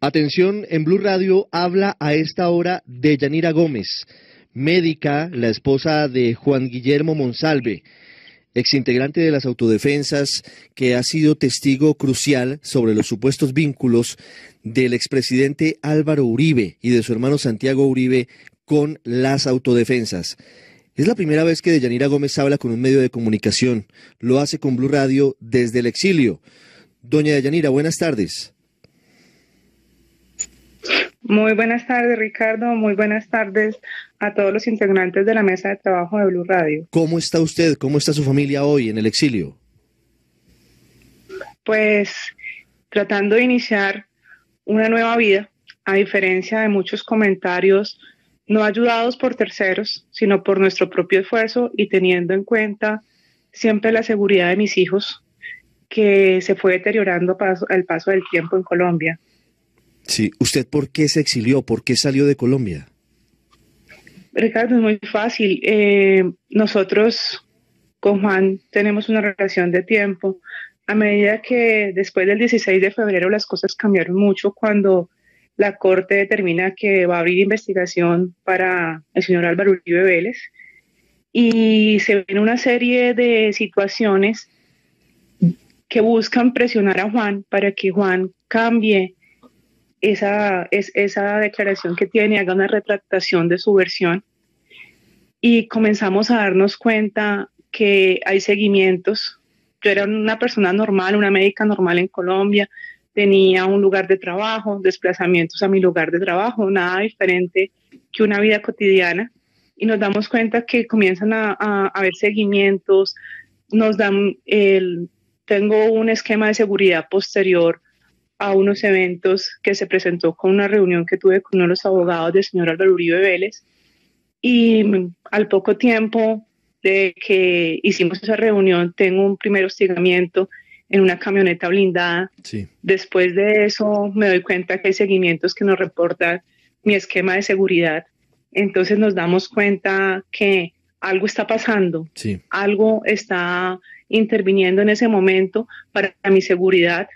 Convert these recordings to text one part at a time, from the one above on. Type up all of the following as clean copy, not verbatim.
Atención, en Blue Radio habla a esta hora Deyanira Gómez, médica, la esposa de Juan Guillermo Monsalve, exintegrante de las autodefensas, que ha sido testigo crucial sobre los supuestos vínculos del expresidente Álvaro Uribe y de su hermano Santiago Uribe con las autodefensas. Es la primera vez que Deyanira Gómez habla con un medio de comunicación. Lo hace con Blue Radio desde el exilio. Doña Deyanira, buenas tardes. Muy buenas tardes, Ricardo. Muy buenas tardes a todos los integrantes de la mesa de trabajo de Blue Radio. ¿Cómo está usted? ¿Cómo está su familia hoy en el exilio? Pues tratando de iniciar una nueva vida, a diferencia de muchos comentarios no ayudados por terceros, sino por nuestro propio esfuerzo y teniendo en cuenta siempre la seguridad de mis hijos, que se fue deteriorando al paso del tiempo en Colombia. Sí, ¿usted por qué se exilió? ¿Por qué salió de Colombia? Ricardo, es muy fácil. Nosotros con Juan tenemos una relación de tiempo. A medida que después del 16 de febrero las cosas cambiaron mucho cuando la Corte determina que va a abrir investigación para el señor Álvaro Uribe Vélez y se ven una serie de situaciones que buscan presionar a Juan para que Juan cambie esa declaración que tiene, haga una retractación de su versión, y comenzamos a darnos cuenta que hay seguimientos. Yo era una persona normal, una médica normal en Colombia, tenía un lugar de trabajo, desplazamientos a mi lugar de trabajo, nada diferente que una vida cotidiana, y nos damos cuenta que comienzan a haber seguimientos, tengo un esquema de seguridad posterior a unos eventos que se presentó con una reunión que tuve con uno de los abogados del señor Álvaro Uribe Vélez, y al poco tiempo de que hicimos esa reunión tengo un primer hostigamiento en una camioneta blindada. Sí. Después de eso me doy cuenta que hay seguimientos que nos reportan mi esquema de seguridad. Entonces nos damos cuenta que algo está pasando, sí, algo está interviniendo en ese momento para mi seguridad,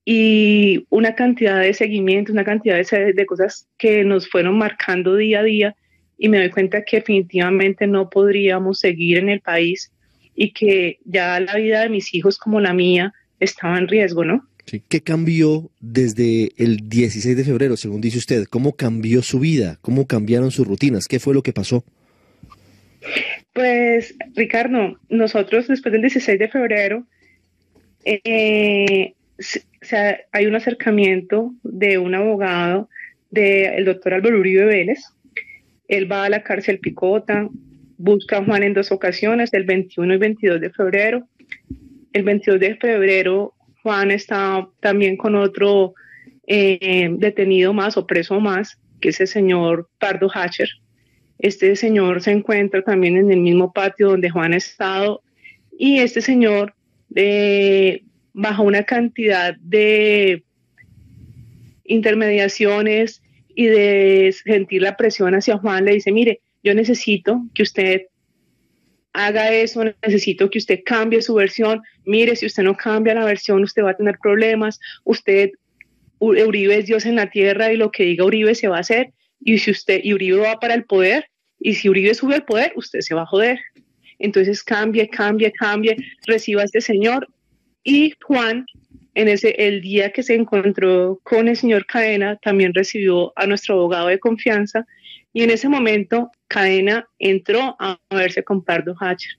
y una cantidad de seguimientos, una cantidad de cosas que nos fueron marcando día a día, y me doy cuenta que definitivamente no podríamos seguir en el país y que ya la vida de mis hijos como la mía estaba en riesgo, ¿no? Sí. ¿Qué cambió desde el 16 de febrero, según dice usted? ¿Cómo cambió su vida? ¿Cómo cambiaron sus rutinas? ¿Qué fue lo que pasó? Pues, Ricardo, nosotros después del 16 de febrero hay un acercamiento de un abogado del doctor Álvaro Uribe Vélez. Él va a la cárcel Picota, busca a Juan en 2 ocasiones, el 21 y 22 de febrero. El 22 de febrero Juan está también con otro detenido más o preso más, que es el señor Pardo Hacher. Este señor se encuentra también en el mismo patio donde Juan ha estado, y este señor bajo una cantidad de intermediaciones y de sentir la presión hacia Juan, le dice: mire, yo necesito que usted haga eso, necesito que usted cambie su versión, mire, si usted no cambia la versión, usted va a tener problemas, Uribe es Dios en la tierra y lo que diga Uribe se va a hacer, y Uribe va para el poder, y si Uribe sube al poder, usted se va a joder. Entonces cambie, reciba a este señor. Y Juan, el día que se encontró con el señor Cadena, también recibió a nuestro abogado de confianza, y en ese momento Cadena entró a verse con Pardo Hacher.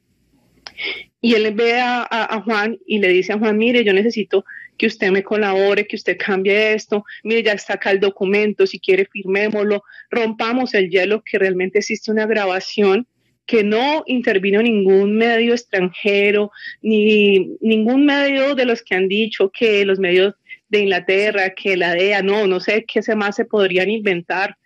Y él ve a Juan y le dice a Juan: mire, yo necesito que usted me colabore, que usted cambie esto, mire, ya está acá el documento, si quiere firmémoslo, rompamos el hielo, que realmente existe una grabación, que no intervino ningún medio extranjero, ni ningún medio de los que han dicho, que los medios de Inglaterra, que la DEA, no sé qué más se podrían inventar,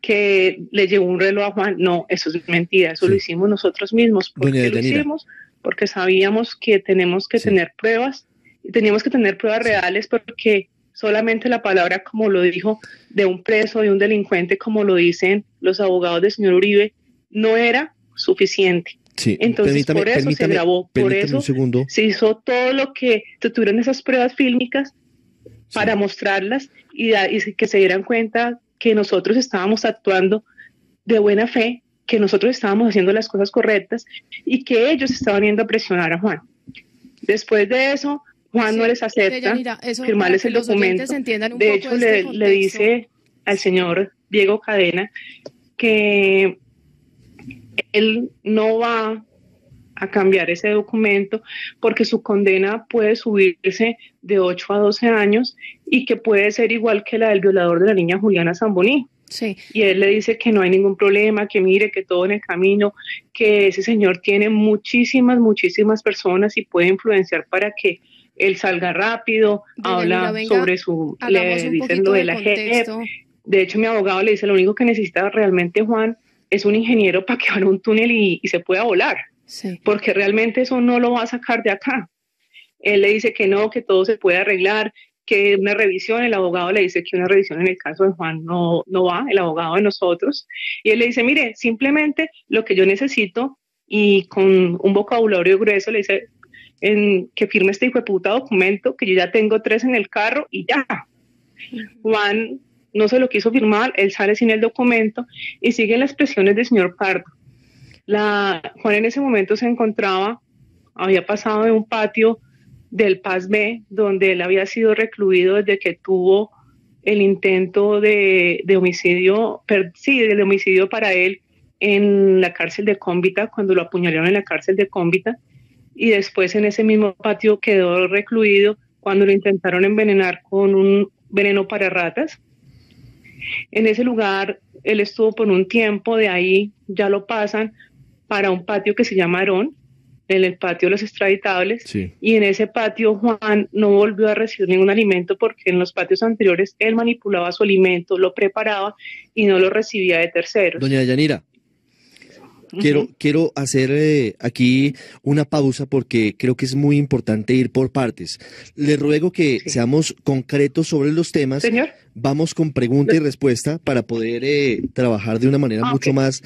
que le llegó un reloj a Juan. No, eso es mentira, eso sí lo hicimos nosotros mismos. ¿Por qué lo hicimos? Porque sabíamos que tenemos que tener pruebas, y teníamos que tener pruebas reales, porque solamente la palabra, como lo dijo, de un preso, de un delincuente, como lo dicen los abogados del señor Uribe, no era suficiente. Sí. Entonces por eso se grabó, por eso se hizo todo lo que tuvieron esas pruebas fílmicas, para mostrarlas y que se dieran cuenta que nosotros estábamos actuando de buena fe, que nosotros estábamos haciendo las cosas correctas y que ellos estaban yendo a presionar a Juan. Después de eso, Juan no les acepta firmarles el documento. De hecho, le dice al señor Diego Cadena que él no va a cambiar ese documento porque su condena puede subirse de 8 a 12 años y que puede ser igual que la del violador de la niña Juliana Zamboní. Sí. Y él le dice que no hay ningún problema, que mire, que todo en el camino, que ese señor tiene muchísimas personas y puede influenciar para que él salga rápido, habla sobre le dicen lo de la JEP. De hecho, mi abogado le dice, lo único que necesita realmente Juan es un ingeniero para que abra un túnel y se pueda volar. Sí. Porque realmente eso no lo va a sacar de acá. Él le dice que no, que todo se puede arreglar, que una revisión, el abogado le dice que una revisión en el caso de Juan no va, el abogado de nosotros, y él le dice, mire, simplemente lo que yo necesito, y con un vocabulario grueso le dice, que firme este hijo de puta documento, que yo ya tengo 3 en el carro, y ya. Juan no se lo quiso firmar, él sale sin el documento, y siguen las presiones del señor Pardo. Juan en ese momento se encontraba, había pasado de un patio del Paz B, donde él había sido recluido desde que tuvo el intento de homicidio, de homicidio para él en la cárcel de Cómbita, cuando lo apuñalaron en la cárcel de Cómbita, y después en ese mismo patio quedó recluido cuando lo intentaron envenenar con un veneno para ratas. En ese lugar él estuvo por un tiempo, de ahí ya lo pasan para un patio que se llama Arón, en el patio de los extraditables, sí. Y en ese patio Juan no volvió a recibir ningún alimento porque en los patios anteriores él manipulaba su alimento, lo preparaba y no lo recibía de terceros. Doña Yanira, quiero hacer aquí una pausa porque creo que es muy importante ir por partes. Le ruego que seamos concretos sobre los temas. Señor. Vamos con pregunta y respuesta para poder trabajar de una manera mucho más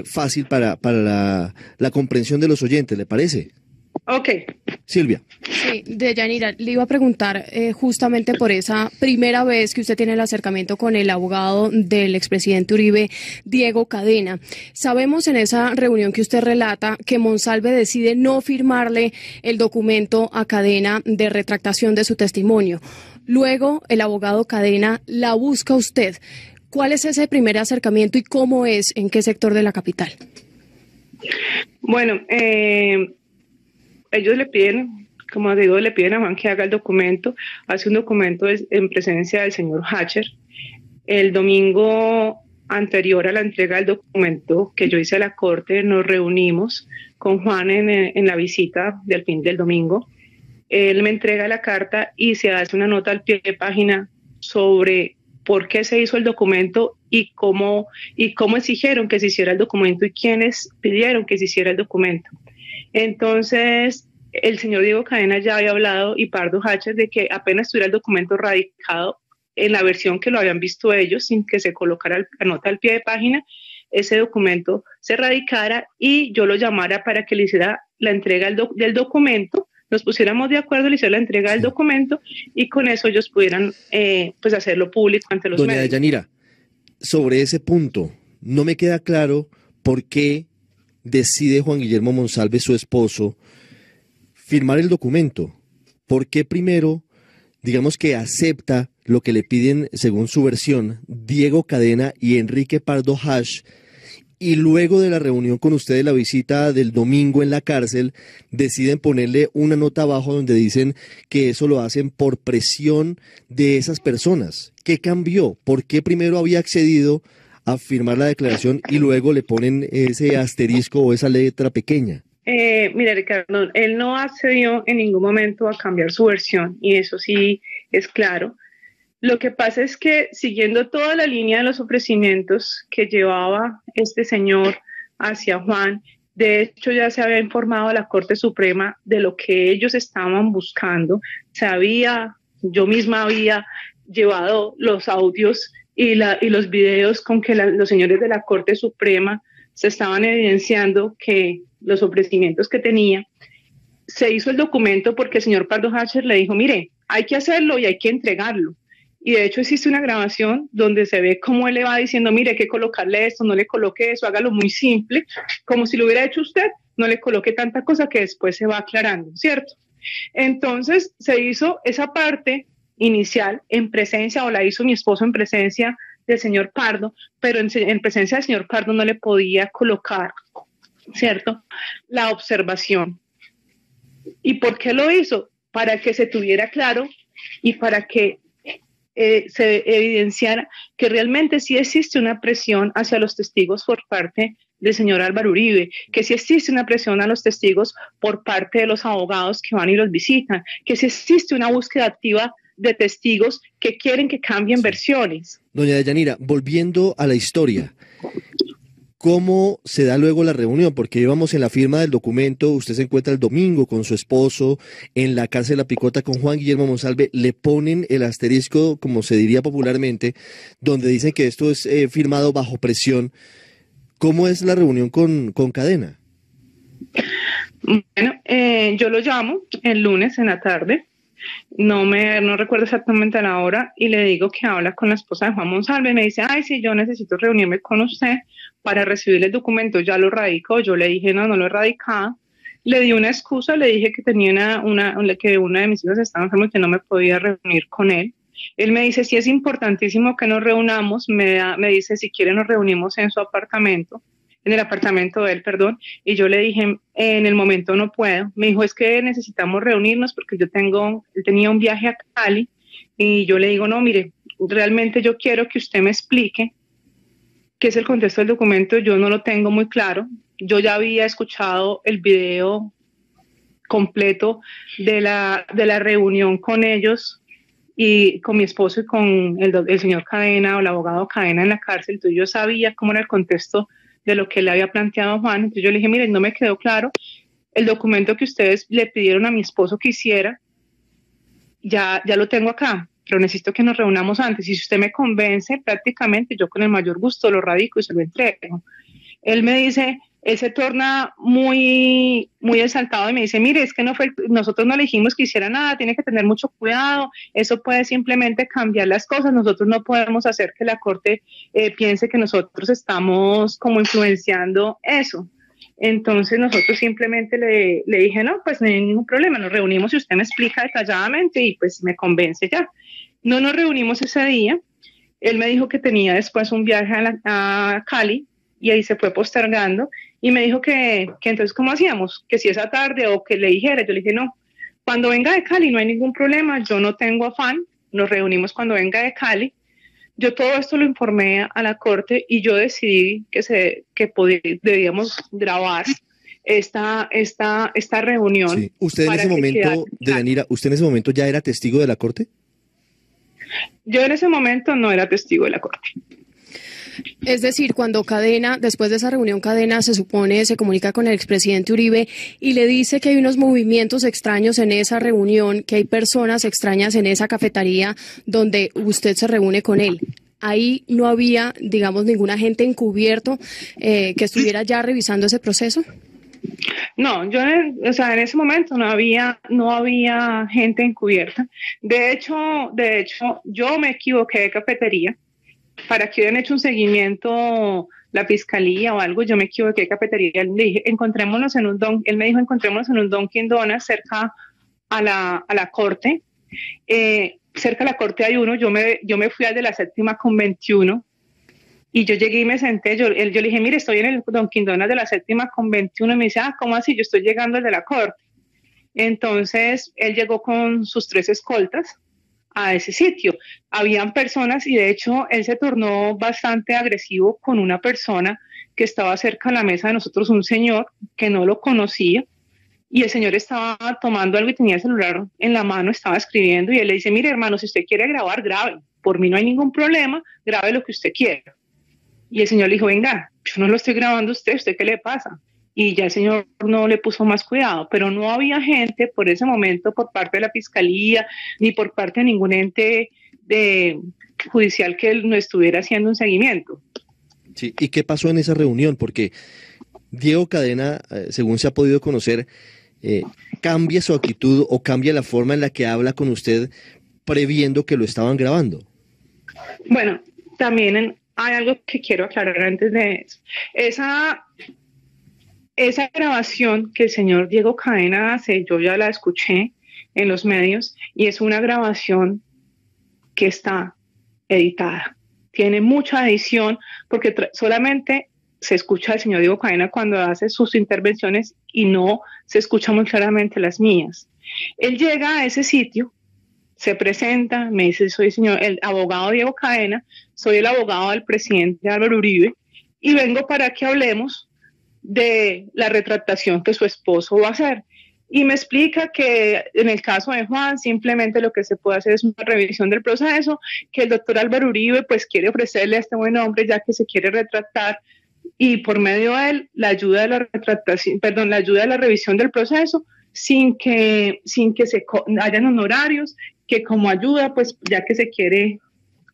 fácil para la comprensión de los oyentes, ¿le parece? Ok. Silvia. Sí, Deyanira, le iba a preguntar justamente por esa primera vez que usted tiene el acercamiento con el abogado del expresidente Uribe, Diego Cadena. Sabemos en esa reunión que usted relata que Monsalve decide no firmarle el documento a Cadena de retractación de su testimonio. Luego, el abogado Cadena la busca a usted. ¿Cuál es ese primer acercamiento y cómo es? ¿En qué sector de la capital? Bueno, ellos le piden, como digo, le piden a Juan que haga el documento. Hace un documento en presencia del señor Hatcher. El domingo anterior a la entrega del documento que yo hice a la corte, nos reunimos con Juan en la visita del fin del domingo. Él me entrega la carta y se hace una nota al pie de página sobre por qué se hizo el documento y cómo exigieron que se hiciera el documento y quiénes pidieron que se hiciera el documento. Entonces, el señor Diego Cadena ya había hablado y Pardo Hatcher de que apenas estuviera el documento radicado en la versión que lo habían visto ellos, sin que se colocara la nota al pie de página, ese documento se radicara y yo lo llamara para que le hiciera la entrega del documento, nos pusiéramos de acuerdo, le hiciera la entrega del documento y con eso ellos pudieran pues hacerlo público ante los medios. Doña Deyanira, sobre ese punto, no me queda claro por qué decide Juan Guillermo Monsalve, su esposo, firmar el documento. ¿Por qué primero, digamos que acepta lo que le piden, según su versión, Diego Cadena y Enrique Pardo Hash, y luego de la reunión con usted de la visita del domingo en la cárcel, deciden ponerle una nota abajo donde dicen que eso lo hacen por presión de esas personas? ¿Qué cambió? ¿Por qué primero había accedido a firmar la declaración y luego le ponen ese asterisco o esa letra pequeña? Mira, Ricardo, él no accedió en ningún momento a cambiar su versión y eso sí es claro. Lo que pasa es que siguiendo toda la línea de los ofrecimientos que llevaba este señor hacia Juan, de hecho ya se había informado a la Corte Suprema de lo que ellos estaban buscando. Yo misma había llevado los audios y los videos con que los señores de la Corte Suprema se estaban evidenciando que los ofrecimientos que tenía. Se hizo el documento porque el señor Pardo Hatcher le dijo, mire, hay que hacerlo y hay que entregarlo. Y de hecho existe una grabación donde se ve cómo él le va diciendo, mire, hay que colocarle esto, no le coloque eso, hágalo muy simple, como si lo hubiera hecho usted, no le coloque tanta cosa que después se va aclarando, ¿cierto? Entonces se hizo esa parte inicial en presencia, o la hizo mi esposo en presencia del señor Pardo, pero en presencia del señor Pardo no le podía colocar, ¿cierto?, la observación. ¿Y por qué lo hizo? Para que se tuviera claro y para que se evidenciara que realmente sí existe una presión hacia los testigos por parte del señor Álvaro Uribe, que sí existe una presión a los testigos por parte de los abogados que van y los visitan, que sí existe una búsqueda activa de testigos que quieren que cambien versiones. Doña Deyanira, volviendo a la historia, ¿cómo se da luego la reunión? Porque íbamos en la firma del documento, usted se encuentra el domingo con su esposo en la cárcel La Picota con Juan Guillermo Monsalve, le ponen el asterisco, como se diría popularmente, donde dicen que esto es firmado bajo presión. ¿Cómo es la reunión con Cadena? Bueno, yo lo llamo el lunes en la tarde, no recuerdo exactamente la hora, y le digo que habla con la esposa de Juan Monsalve, y me dice, ay, sí, yo necesito reunirme con usted para recibir el documento, ya lo radico. Yo le dije, no lo he radicado, le di una excusa, le dije que tenía que una de mis hijas estaba enferma y que no me podía reunir con él. Él me dice, sí, es importantísimo que nos reunamos, me dice, si quiere nos reunimos en su apartamento, en el apartamento de él, perdón, y yo le dije, en el momento no puedo. Me dijo, es que necesitamos reunirnos porque él tenía un viaje a Cali, y yo le digo, no, mire, realmente yo quiero que usted me explique qué es el contexto del documento, yo no lo tengo muy claro. Yo ya había escuchado el video completo de la reunión con ellos y con mi esposo y con el señor Cadena o el abogado Cadena en la cárcel. Entonces yo sabía cómo era el contexto de lo que le había planteado a Juan. Entonces yo le dije, miren, no me quedó claro el documento que ustedes le pidieron a mi esposo que hiciera, ya lo tengo acá, pero necesito que nos reunamos antes, y si usted me convence, prácticamente yo con el mayor gusto lo radico y se lo entrego. Él me dice, él se torna muy, muy exaltado y me dice, mire, es que nosotros no le dijimos que hiciera nada, tiene que tener mucho cuidado, eso puede simplemente cambiar las cosas, nosotros no podemos hacer que la Corte piense que nosotros estamos como influenciando eso. Entonces nosotros simplemente le dije, no, pues no hay ningún problema, nos reunimos y usted me explica detalladamente y pues me convence ya. No nos reunimos ese día, él me dijo que tenía después un viaje a Cali y ahí se fue postergando y me dijo que entonces ¿cómo hacíamos? Que si esa tarde o que le dijera. Yo le dije, no, cuando venga de Cali no hay ningún problema, yo no tengo afán, nos reunimos cuando venga de Cali. Yo todo esto lo informé a la Corte y yo decidí que debíamos grabar esta reunión. Sí. ¿Usted en ese momento, Deyanira, usted en ese momento ya era testigo de la Corte? Yo en ese momento no era testigo de la Corte. Es decir, cuando Cadena, después de esa reunión, Cadena se comunica con el expresidente Uribe y le dice que hay unos movimientos extraños en esa reunión, que hay personas extrañas en esa cafetería donde usted se reúne con él. Ahí no había, digamos, ningún agente encubierto que estuviera ya revisando ese proceso. No, en ese momento no había gente encubierta. De hecho, yo me equivoqué de cafetería. Para que hubieran hecho un seguimiento la fiscalía o algo, yo me equivoqué de cafetería. Le dije, él me dijo, encontrémonos en un Dunkin' Donuts cerca a la Corte. Cerca a la Corte hay uno, yo me fui al de la 7ª con 21 y yo llegué y me senté. Yo le dije, mire, estoy en el Dunkin' Donuts de la 7ª con 21, y me dice, ¿cómo así? Yo estoy llegando al de la Corte. Entonces él llegó con sus 3 escoltas a ese sitio. Habían personas y de hecho él se tornó bastante agresivo con una persona que estaba cerca de la mesa de nosotros, un señor que no lo conocía, y el señor estaba tomando algo y tenía el celular en la mano, estaba escribiendo, y él le dice, mire hermano, si usted quiere grabar, grabe, por mí no hay ningún problema, grabe lo que usted quiera. Y el señor le dijo, venga, yo no lo estoy grabando a ¿usted qué le pasa? Y ya el señor no le puso más cuidado, pero no había gente por ese momento por parte de la fiscalía ni por parte de ningún ente judicial que no estuviera haciendo un seguimiento. Sí, ¿y qué pasó en esa reunión? Porque Diego Cadena, según se ha podido conocer, cambia su actitud o cambia la forma en la que habla con usted previendo que lo estaban grabando? Bueno, también hay algo que quiero aclarar antes de eso. Esa grabación que el señor Diego Cadena hace, yo ya la escuché en los medios y es una grabación que está editada. Tiene mucha edición porque solamente se escucha al señor Diego Cadena cuando hace sus intervenciones y no se escucha muy claramente las mías. Él llega a ese sitio, se presenta, me dice, soy el abogado Diego Cadena, soy el abogado del presidente Álvaro Uribe y vengo para que hablemos de la retractación que su esposo va a hacer. Y me explica que en el caso de Juan simplemente lo que se puede hacer es una revisión del proceso, que el doctor Álvaro Uribe pues quiere ofrecerle a este buen hombre ya que se quiere retractar y por medio de él la ayuda de la retractación, la ayuda de la revisión del proceso sin que se hayan honorarios, que como ayuda pues ya que se quiere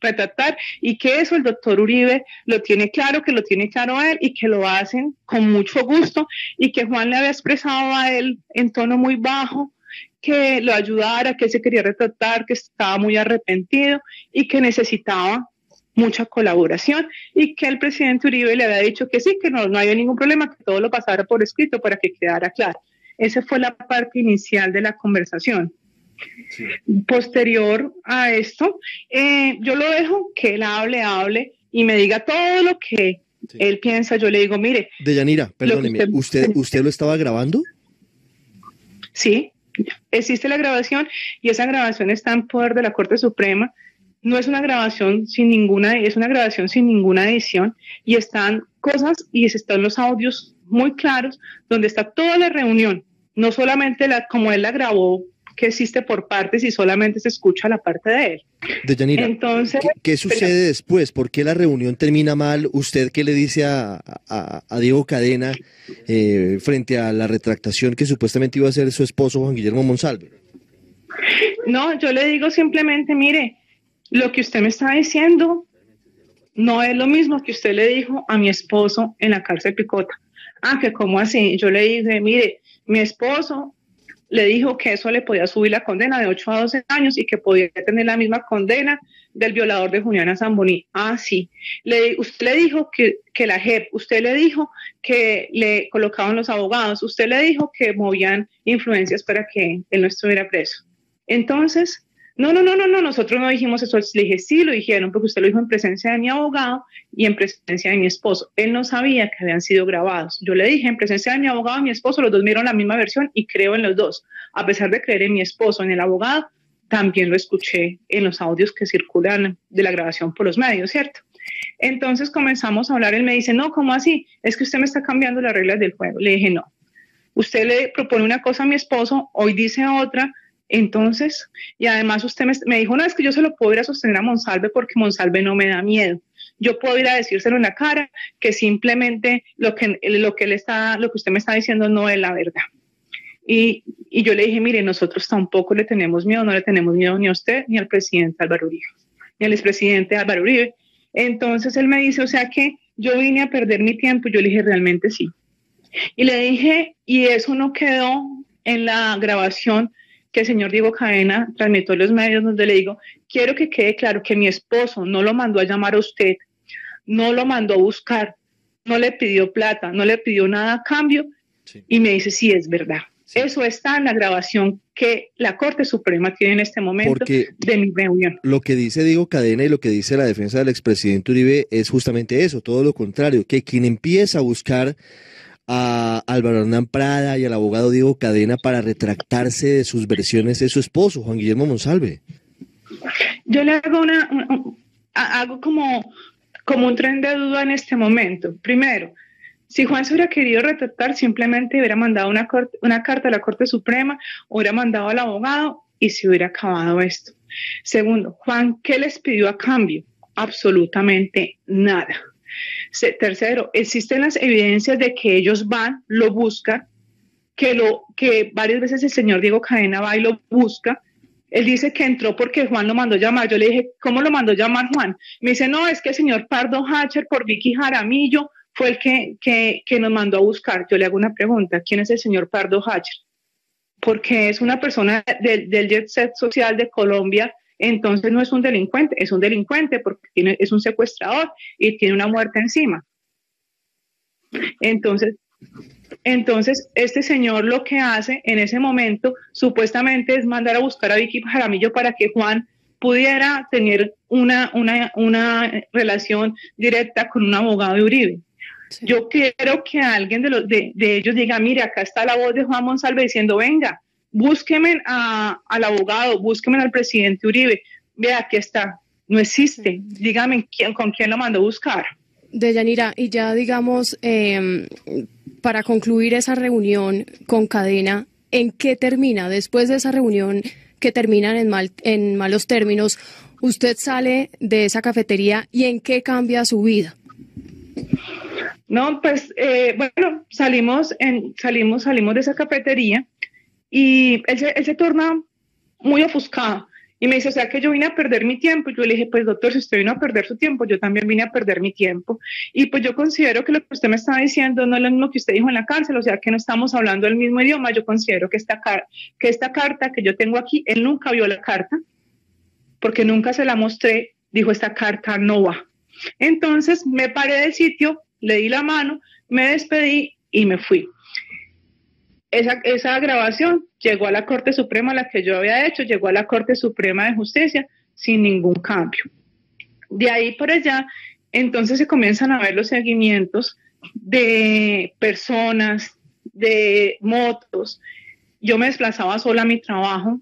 retratar y que eso el doctor Uribe lo tiene claro, que lo tiene claro él y que lo hacen con mucho gusto y que Juan le había expresado a él en tono muy bajo que lo ayudara, que él se quería retratar, que estaba muy arrepentido y que necesitaba mucha colaboración y que el presidente Uribe le había dicho que sí, que no había ningún problema, que todo lo pasara por escrito para que quedara claro. Esa fue la parte inicial de la conversación. Sí. Posterior a esto, yo lo dejo que él hable y me diga todo lo que él piensa. Yo le digo, mire... Deyanira, perdóneme, ¿usted lo estaba grabando? Sí, existe la grabación y esa grabación está en poder de la Corte Suprema. No es una grabación es una grabación sin ninguna edición y están cosas y están los audios muy claros donde está toda la reunión, no solamente como él la grabó, que existe por partes y solamente se escucha la parte de él. Deyanira, entonces, ¿qué sucede después? ¿Por qué la reunión termina mal? ¿Usted qué le dice a Diego Cadena frente a la retractación que supuestamente iba a hacer su esposo Juan Guillermo Monsalve? No, yo le digo simplemente, mire, lo que usted me está diciendo no es lo mismo que usted le dijo a mi esposo en la cárcel Picota. Que ¿cómo así? Yo le dije, mire, mi esposo le dijo que eso le podía subir la condena de 8 a 12 años y que podía tener la misma condena del violador de Juliana Zamboní. Sí. Usted le dijo que la JEP, usted le dijo que le colocaban los abogados, usted le dijo que movían influencias para que él no estuviera preso. Entonces, no, nosotros no dijimos eso. Le dije, sí, lo dijeron, porque usted lo dijo en presencia de mi abogado y en presencia de mi esposo. Él no sabía que habían sido grabados. Yo le dije, en presencia de mi abogado y mi esposo, los dos vieron la misma versión y creo en los dos. A pesar de creer en mi esposo, en el abogado, también lo escuché en los audios que circulan de la grabación por los medios, ¿cierto? Entonces comenzamos a hablar, él me dice, no, ¿cómo así? Es que usted me está cambiando las reglas del juego. Le dije, no. Usted le propone una cosa a mi esposo, hoy dice otra. Entonces, y además usted me dijo, no, es que yo se lo puedo ir a sostener a Monsalve porque Monsalve no me da miedo. Yo puedo ir a decírselo en la cara que simplemente lo que usted me está diciendo no es la verdad. Y yo le dije, mire, nosotros tampoco le tenemos miedo, no le tenemos miedo ni a usted ni al presidente Álvaro Uribe, ni al expresidente Álvaro Uribe. Entonces él me dice, o sea que yo vine a perder mi tiempo. Yo le dije, realmente sí. Y le dije, y eso no quedó en la grabación que el señor Diego Cadena transmitió en los medios, donde le digo, quiero que quede claro que mi esposo no lo mandó a llamar a usted, no lo mandó a buscar, no le pidió plata, no le pidió nada a cambio, sí. Y me dice, sí, es verdad. Sí. Eso está en la grabación que la Corte Suprema tiene en este momento de mi reunión. Lo que dice Diego Cadena y lo que dice la defensa del expresidente Uribe es justamente eso, todo lo contrario, que quien empieza a buscar a Álvaro Hernán Prada y al abogado Diego Cadena para retractarse de sus versiones es su esposo, Juan Guillermo Monsalve. Yo le hago hago como un tren de duda en este momento. Primero, si Juan se hubiera querido retractar, simplemente hubiera mandado una carta a la Corte Suprema, hubiera mandado al abogado y se hubiera acabado esto. Segundo, Juan, ¿qué les pidió a cambio? Absolutamente nada. Tercero, existen las evidencias de que ellos van, lo buscan, que varias veces el señor Diego Cadena va y lo busca. Él dice que entró porque Juan lo mandó llamar. Yo le dije, ¿cómo lo mandó llamar Juan? Me dice, no, es que el señor Pardo Hacher por Vicky Jaramillo fue el que nos mandó a buscar. Yo le hago una pregunta, ¿quién es el señor Pardo Hacher? porque es una persona del jet set social de Colombia, entonces no es un delincuente, es un delincuente porque es un secuestrador y tiene una muerte encima. Entonces, este señor lo que hace en ese momento supuestamente es mandar a buscar a Vicky Jaramillo para que Juan pudiera tener una relación directa con un abogado de Uribe. Sí. Yo quiero que alguien de ellos diga, mire, acá está la voz de Juan Monsalve diciendo, venga, búsquenme al abogado, búsquenme al presidente Uribe. Vea, aquí está, no existe. Dígame con quién lo mandó a buscar. Deyanira, y ya digamos, para concluir esa reunión con Cadena, ¿en qué termina? Después de esa reunión que terminan en malos términos, usted sale de esa cafetería y ¿en qué cambia su vida? No, pues, bueno, salimos de esa cafetería y él se torna muy ofuscado. Y me dice, o sea, que yo vine a perder mi tiempo. Y yo le dije, pues, doctor, si usted vino a perder su tiempo, yo también vine a perder mi tiempo. Y pues yo considero que lo que usted me estaba diciendo no es lo mismo que usted dijo en la cárcel, o sea, que no estamos hablando el mismo idioma. Yo considero que esta carta que yo tengo aquí, él nunca vio la carta, porque nunca se la mostré. Dijo, esta carta no va. Entonces me paré del sitio, le di la mano, me despedí y me fui. Esa grabación llegó a la Corte Suprema, la que yo había hecho, llegó a la Corte Suprema de Justicia sin ningún cambio. De ahí por allá, entonces se comienzan a ver los seguimientos de personas, de motos. Yo me desplazaba sola a mi trabajo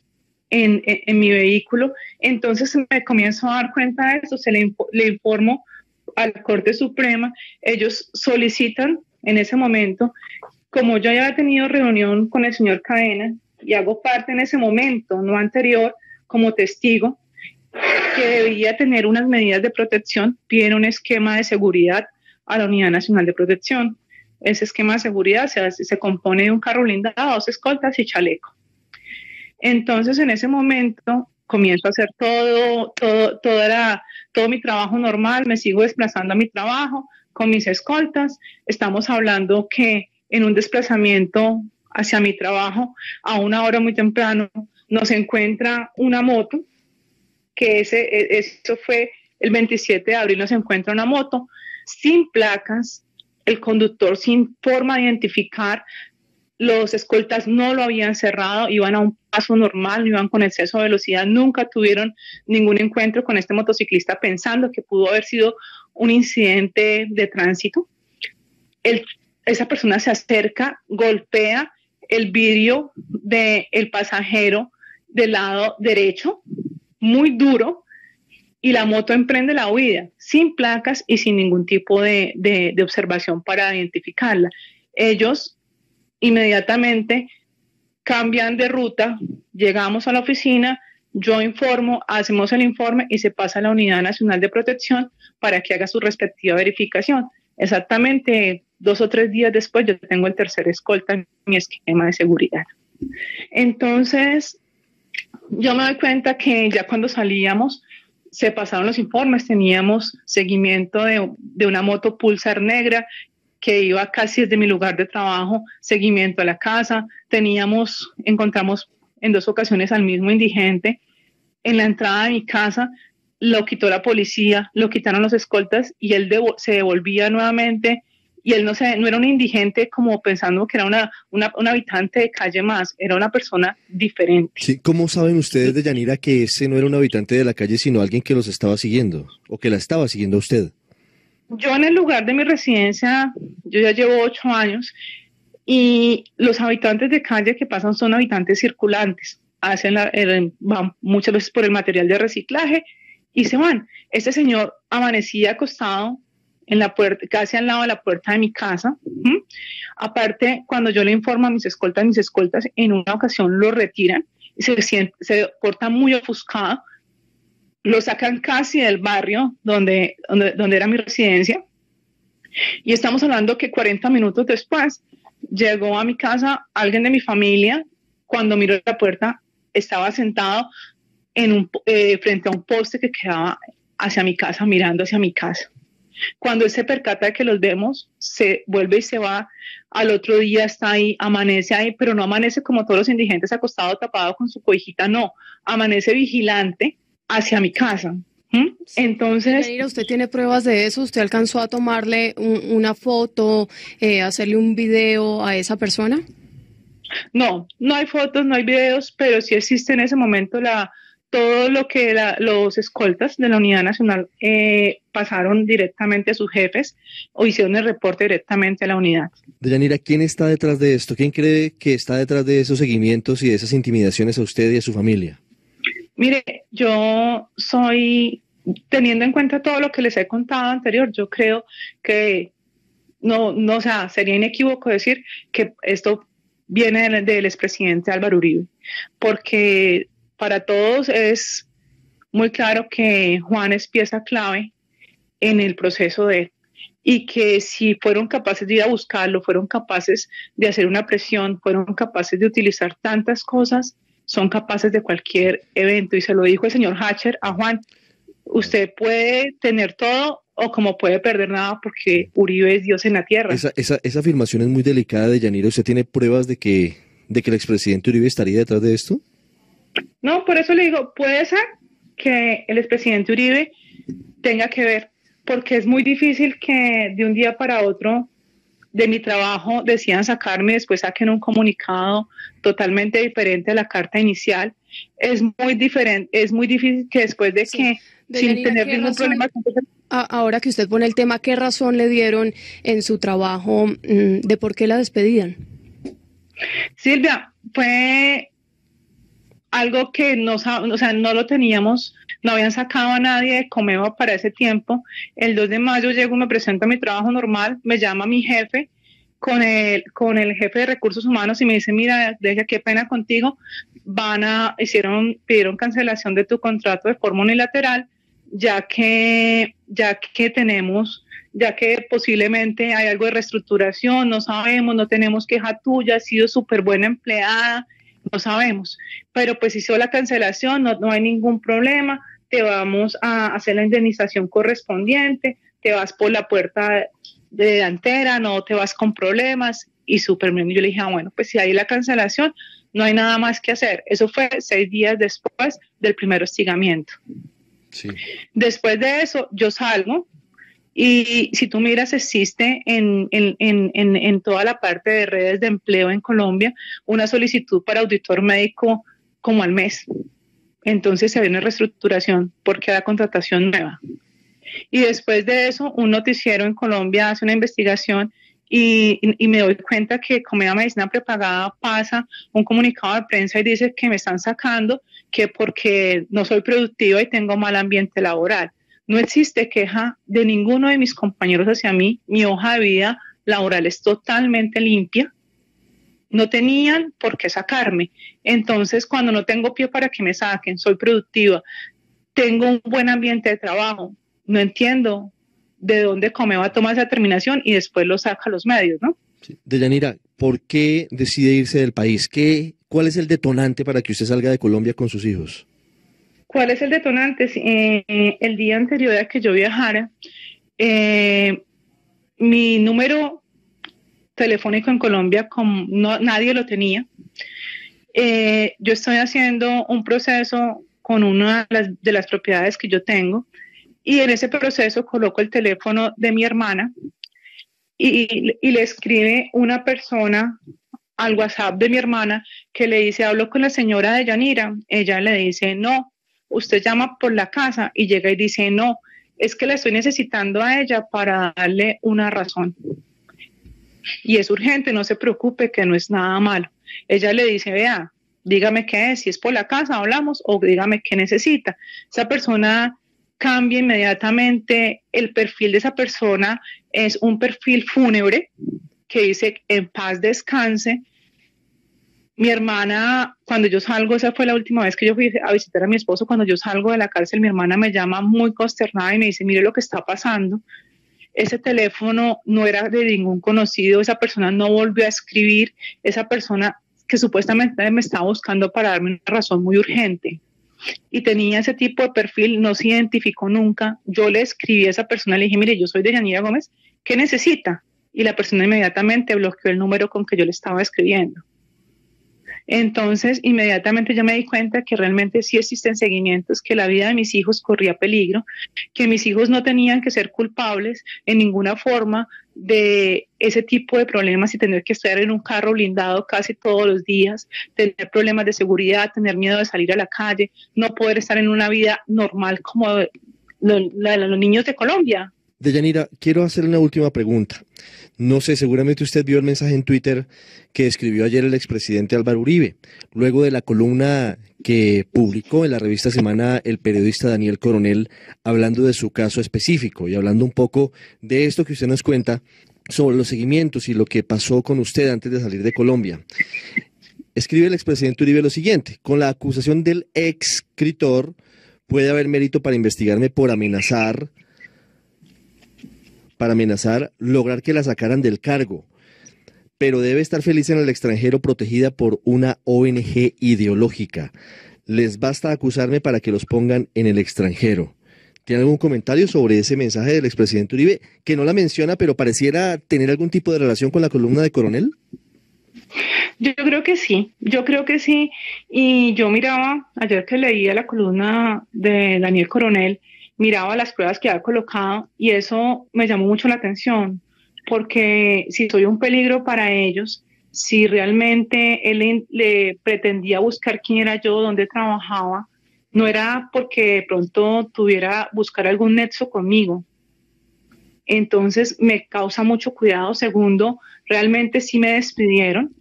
en mi vehículo, entonces me comienzo a dar cuenta de eso, le informo a la Corte Suprema, ellos solicitan en ese momento, como yo ya había tenido reunión con el señor Cadena y hago parte en ese momento, no anterior, como testigo, que debía tener unas medidas de protección, piden un esquema de seguridad a la Unidad Nacional de Protección. Ese esquema de seguridad se compone de un carro blindado, 2 escoltas y chaleco. Entonces, en ese momento, comienzo a hacer todo mi trabajo normal, me sigo desplazando a mi trabajo con mis escoltas. Estamos hablando que en un desplazamiento hacia mi trabajo, a una hora muy temprano, nos encuentra una moto, que eso fue el 27 de abril, nos encuentra una moto sin placas, el conductor sin forma de identificar, los escoltas no lo habían cerrado, iban a un paso normal, iban con exceso de velocidad, nunca tuvieron ningún encuentro con este motociclista pensando que pudo haber sido un incidente de tránsito. Esa persona se acerca, golpea el vidrio del pasajero del lado derecho, muy duro, y la moto emprende la huida, sin placas y sin ningún tipo de observación para identificarla. Ellos inmediatamente cambian de ruta, llegamos a la oficina, yo informo, hacemos el informe y se pasa a la Unidad Nacional de Protección para que haga su respectiva verificación. Exactamente 2 o 3 días después yo tengo el tercer escolta en mi esquema de seguridad. Entonces, yo me doy cuenta que ya cuando salíamos se pasaron los informes, teníamos seguimiento de una moto Pulsar negra que iba casi desde mi lugar de trabajo, seguimiento a la casa, encontramos en 2 ocasiones al mismo indigente en la entrada de mi casa, lo quitó la policía, lo quitaron los escoltas y él se devolvía nuevamente y él no era un indigente como pensando que era un habitante de calle más, era una persona diferente. Sí, ¿cómo saben ustedes, Deyanira, que ese no era un habitante de la calle, sino alguien que los estaba siguiendo o que la estaba siguiendo a usted? Yo en el lugar de mi residencia, yo ya llevo 8 años y los habitantes de calle que pasan son habitantes circulantes, van muchas veces por el material de reciclaje y se van. Este señor amanecía acostado en la puerta, casi al lado de la puerta de mi casa. Aparte, cuando yo le informo a mis escoltas, en una ocasión lo retiran y se porta muy ofuscado. Lo sacan casi del barrio donde era mi residencia. Y estamos hablando que 40 minutos después llegó a mi casa alguien de mi familia. Cuando miró la puerta, estaba sentado frente a un poste que quedaba hacia mi casa, mirando hacia mi casa. Cuando él se percata de que los vemos, se vuelve y se va. Al otro día está ahí, amanece ahí, pero no amanece como todos los indigentes acostado, tapado con su cobijita, no. Amanece vigilante hacia mi casa. Entonces, Yanira, ¿usted tiene pruebas de eso? ¿Usted alcanzó a tomarle una foto, hacerle un video a esa persona? No, no hay fotos, no hay videos, pero sí existe en ese momento todo lo que los escoltas de la Unidad Nacional pasaron directamente a sus jefes o hicieron el reporte directamente a la unidad. Deyanira, ¿quién está detrás de esto? ¿Quién cree que está detrás de esos seguimientos y de esas intimidaciones a usted y a su familia? Mire, yo soy, teniendo en cuenta todo lo que les he contado anterior, yo creo que o sea, sería inequívoco decir que esto viene del expresidente Álvaro Uribe, porque para todos es muy claro que Juan es pieza clave en el proceso de él, y que si fueron capaces de ir a buscarlo, fueron capaces de hacer una presión, fueron capaces de utilizar tantas cosas, son capaces de cualquier evento. Y se lo dijo el señor Hatcher a Juan: usted puede tener todo o como puede perder nada, porque Uribe es Dios en la tierra. Esa afirmación es muy delicada, Deyanira. ¿Usted tiene pruebas de que el expresidente Uribe estaría detrás de esto? No, por eso le digo, puede ser que el expresidente Uribe tenga que ver, porque es muy difícil que de un día para otro de mi trabajo decidan sacarme y después saquen un comunicado totalmente diferente a la carta inicial. Es muy diferente, es muy difícil que después de que, sin tener ningún problema... Ahora que usted pone el tema, ¿qué razón le dieron en su trabajo de por qué la despedían? Silvia, fue algo que no lo teníamos, no habían sacado a nadie de Comeva para ese tiempo. El 2 de mayo llego, me presento a mi trabajo normal, me llama mi jefe con el jefe de recursos humanos y me dice: mira, Deja, qué pena contigo, pidieron cancelación de tu contrato de forma unilateral, ya que posiblemente hay algo de reestructuración, no sabemos, no tenemos queja tuya, has sido súper buena empleada, no sabemos, pero pues hizo la cancelación, no hay ningún problema, te vamos a hacer la indemnización correspondiente, te vas por la puerta delantera, no te vas con problemas, y súper bien. Yo le dije: bueno, pues si hay la cancelación, no hay nada más que hacer. Eso fue 6 días después del primer hostigamiento. Sí. Después de eso, yo salgo, y si tú miras, existe en toda la parte de redes de empleo en Colombia una solicitud para auditor médico como al mes. Entonces se ve una reestructuración porque la contratación nueva. Y después de eso, un noticiero en Colombia hace una investigación y me doy cuenta que Comeva Medicina Prepagada pasa un comunicado de prensa y dice que me están sacando, que porque no soy productiva y tengo mal ambiente laboral. No existe queja de ninguno de mis compañeros hacia mí. Mi hoja de vida laboral es totalmente limpia. No tenían por qué sacarme. Entonces, cuando no tengo pie para que me saquen, soy productiva, tengo un buen ambiente de trabajo, no entiendo de dónde Comeva toma esa determinación y después lo saca a los medios, ¿no? Sí. Deyanira, ¿por qué decide irse del país? ¿Cuál es el detonante para que usted salga de Colombia con sus hijos? ¿Cuál es el detonante? El día anterior a que yo viajara, mi número telefónico en Colombia, nadie lo tenía. Yo estoy haciendo un proceso con una de las propiedades que yo tengo, y en ese proceso coloco el teléfono de mi hermana y le escribe una persona al WhatsApp de mi hermana que le dice: hablo con la señora Deyanira. Ella le dice: no, usted llama por la casa, y llega y dice: no, es que la estoy necesitando a ella para darle una razón. Y es urgente, no se preocupe, que no es nada malo. Ella le dice: vea, dígame qué es, si es por la casa hablamos, o dígame qué necesita. Esa persona cambia inmediatamente, el perfil de esa persona es un perfil fúnebre que dice: en paz descanse. Mi hermana, cuando yo salgo, esa fue la última vez que yo fui a visitar a mi esposo, cuando yo salgo de la cárcel, mi hermana me llama muy consternada y me dice: mire lo que está pasando. Ese teléfono no era de ningún conocido, esa persona no volvió a escribir, esa persona que supuestamente me estaba buscando para darme una razón muy urgente. y tenía ese tipo de perfil, no se identificó nunca. Yo le escribí a esa persona, le dije, mire, yo soy Deyanira Gómez, ¿qué necesita? Y la persona inmediatamente bloqueó el número con que yo le estaba escribiendo. Entonces, inmediatamente yo me di cuenta que realmente sí existen seguimientos, que la vida de mis hijos corría peligro, que mis hijos no tenían que ser culpables en ninguna forma de ese tipo de problemas y tener que estar en un carro blindado casi todos los días, tener problemas de seguridad, tener miedo de salir a la calle, no poder estar en una vida normal como la de los niños de Colombia. Deyanira, quiero hacer una última pregunta. No sé, seguramente usted vio el mensaje en Twitter que escribió ayer el expresidente Álvaro Uribe, luego de la columna que publicó en la revista Semana el periodista Daniel Coronel, hablando de su caso específico y hablando un poco de esto que usted nos cuenta sobre los seguimientos y lo que pasó con usted antes de salir de Colombia. Escribe el expresidente Uribe lo siguiente: con la acusación del escritor puede haber mérito para investigarme por amenazar, lograr que la sacaran del cargo, pero debe estar feliz en el extranjero protegida por una ONG ideológica. Les basta acusarme para que los pongan en el extranjero. ¿Tiene algún comentario sobre ese mensaje del expresidente Uribe, que no la menciona, pero pareciera tener algún tipo de relación con la columna de Coronel? Yo creo que sí, y yo miraba, ayer que leía la columna de Daniel Coronel, miraba las pruebas que había colocado y eso me llamó mucho la atención, porque si soy un peligro para ellos, si realmente él le pretendía buscar quién era yo, dónde trabajaba, no era porque de pronto tuviera buscar algún nexo conmigo. Entonces me causa mucho cuidado. Segundo, realmente sí me despidieron.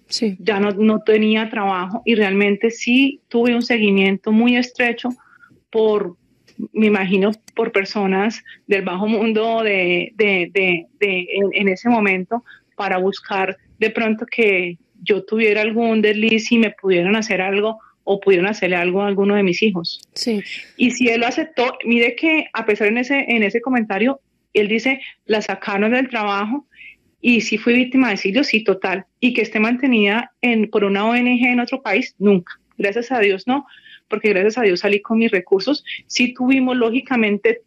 Sí. Ya no tenía trabajo y realmente sí tuve un seguimiento muy estrecho me imagino, por personas del bajo mundo en ese momento, para buscar de pronto que yo tuviera algún desliz y me pudieran hacer algo o pudieran hacerle algo a alguno de mis hijos. Sí. Y si él lo aceptó, mire que a pesar en ese comentario, él dice, la sacaron del trabajo y si fui víctima de exilio, sí, total. Y que esté mantenida por una ONG en otro país, nunca. Gracias a Dios, no. Porque gracias a Dios salí con mis recursos. Sí tuvimos, lógicamente,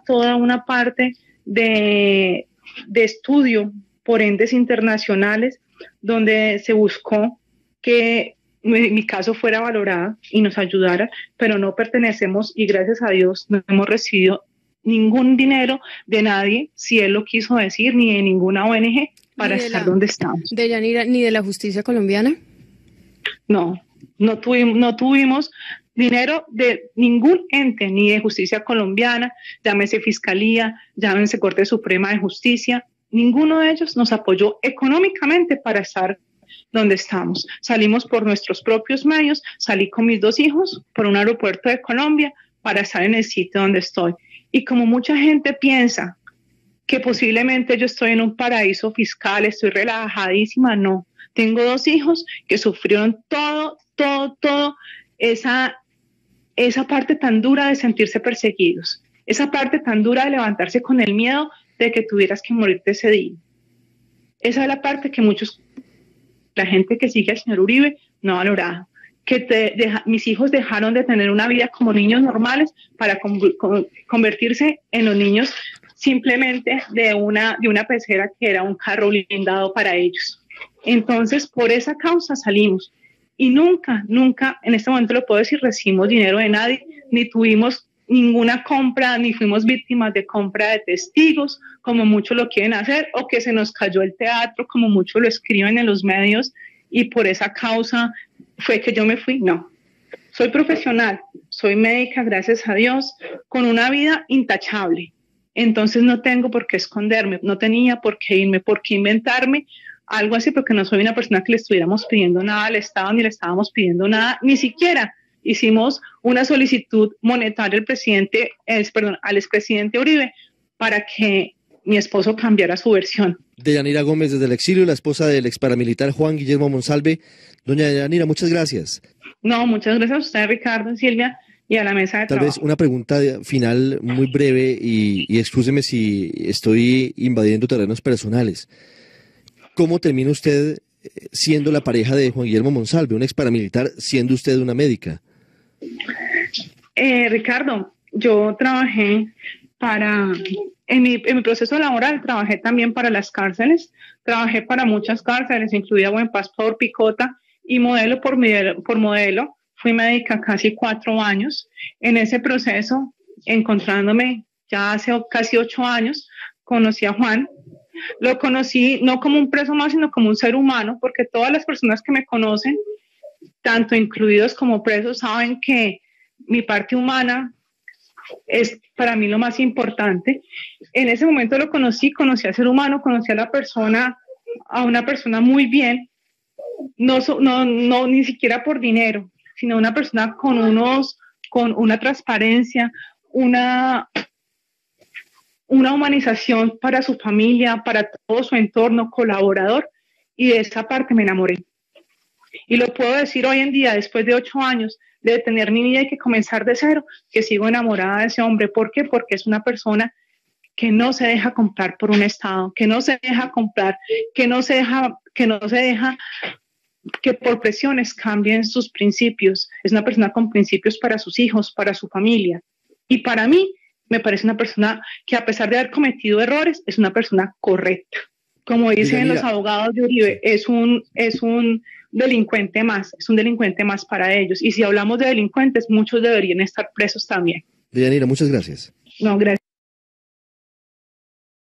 toda una parte de estudio por entes internacionales, donde se buscó que mi caso fuera valorado y nos ayudara, pero no pertenecemos y gracias a Dios no hemos recibido ningún dinero de nadie, si él lo quiso decir, ni de ninguna ONG para estar donde estamos. Deyanira, ¿ni de la justicia colombiana? No tuvimos dinero de ningún ente, ni de justicia colombiana, llámese Fiscalía, llámese Corte Suprema de Justicia, ninguno de ellos nos apoyó económicamente para estar donde estamos. Salimos por nuestros propios medios, salí con mis 2 hijos por un aeropuerto de Colombia para estar en el sitio donde estoy. Y como mucha gente piensa que posiblemente yo estoy en un paraíso fiscal, estoy relajadísima, no. Tengo 2 hijos que sufrieron todo esa parte tan dura de sentirse perseguidos, esa parte tan dura de levantarse con el miedo de que tuvieras que morirte ese día. Esa es la parte que la gente que sigue al señor Uribe no ha valorado, que mis hijos dejaron de tener una vida como niños normales para convertirse en los niños simplemente de una pecera que era un carro blindado para ellos. Entonces, por esa causa salimos. Y nunca, en este momento lo puedo decir, recibimos dinero de nadie, ni tuvimos ninguna compra, ni fuimos víctimas de compra de testigos, como muchos lo quieren hacer, o que se nos cayó el teatro, como muchos lo escriben en los medios, y por esa causa fue que yo me fui. No, soy profesional, soy médica, gracias a Dios, con una vida intachable. Entonces no tengo por qué esconderme, no tenía por qué irme, por qué inventarme algo así, porque no soy una persona que le estuviéramos pidiendo nada al Estado, ni le estábamos pidiendo nada, ni siquiera hicimos una solicitud monetaria al expresidente Uribe para que mi esposo cambiara su versión. Deyanira Gómez desde el exilio, la esposa del ex paramilitar Juan Guillermo Monsalve. Doña Deyanira, muchas gracias. No, muchas gracias a usted, Ricardo, Silvia, y a la mesa de trabajo. Tal vez una pregunta final muy breve y excúseme si estoy invadiendo terrenos personales. ¿Cómo termina usted siendo la pareja de Juan Guillermo Monsalve, un ex paramilitar, siendo usted una médica? Ricardo, yo trabajé en mi proceso laboral, trabajé también para las cárceles, trabajé para muchas cárceles, incluida Buen Pastor, Picota, y modelo por modelo, fui médica casi 4 años. En ese proceso, encontrándome ya hace casi 8 años, conocí a Juan. Lo conocí no como un preso más, sino como un ser humano, porque todas las personas que me conocen, tanto incluidos como presos, saben que mi parte humana es para mí lo más importante. En ese momento lo conocí al ser humano, conocí a una persona muy bien, no ni siquiera por dinero, sino una persona con una transparencia, una humanización para su familia, para todo su entorno, colaborador, y de esa parte me enamoré. Y lo puedo decir hoy en día, después de 8 años de tener mi vida y que comenzar de cero, que sigo enamorada de ese hombre. ¿Por qué? Porque es una persona que no se deja comprar por un Estado, que no se deja comprar, que no se deja que por presiones cambien sus principios. Es una persona con principios para sus hijos, para su familia. Y para mí, me parece una persona que, a pesar de haber cometido errores, es una persona correcta. Como dicen los abogados de Uribe, es un delincuente más, es un delincuente más para ellos. Y si hablamos de delincuentes, muchos deberían estar presos también. Deyanira, muchas gracias. No, gracias.